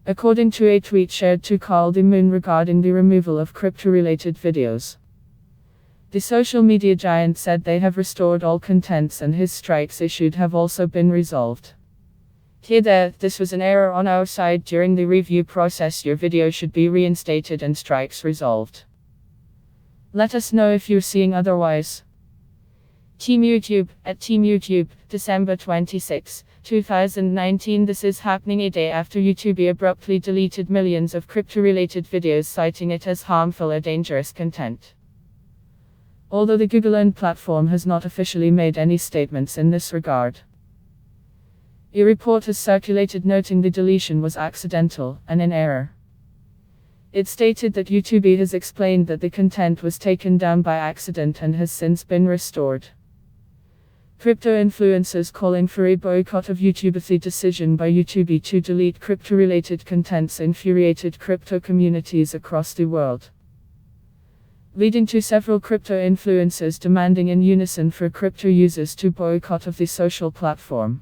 according to a tweet shared to Carl the Moon regarding the removal of crypto-related videos. The social media giant said they have restored all contents and his strikes issued have also been resolved. Hey there, this was an error on our side during the review process. Your video should be reinstated and strikes resolved. Let us know if you're seeing otherwise. Team YouTube, at Team YouTube, December 26, 2019. This is happening a day after YouTube abruptly deleted millions of crypto-related videos, citing it as harmful or dangerous content. Although the Google-owned platform has not officially made any statements in this regard. A report has circulated noting the deletion was accidental and in error. It stated that YouTube has explained that the content was taken down by accident and has since been restored. Crypto influencers calling for a boycott of YouTube. The decision by YouTube to delete crypto-related contents infuriated crypto communities across the world, leading to several crypto influencers demanding in unison for crypto users to boycott of the social platform.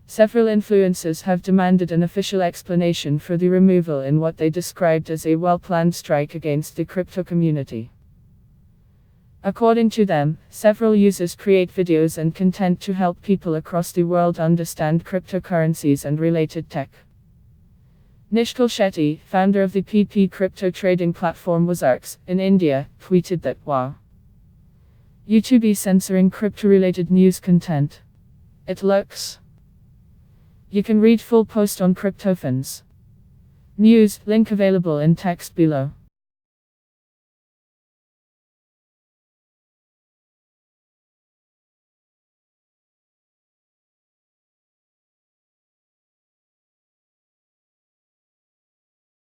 Several influencers have demanded an official explanation for the removal in what they described as a well-planned strike against the crypto community. According to them, several users create videos and content to help people across the world understand cryptocurrencies and related tech. Nishkal Shetty, founder of the PP crypto trading platform Wazarks, in India, tweeted that, "Wow. YouTube is censoring crypto-related news content. It looks." You can read full post on CryptoFans News, link available in text below.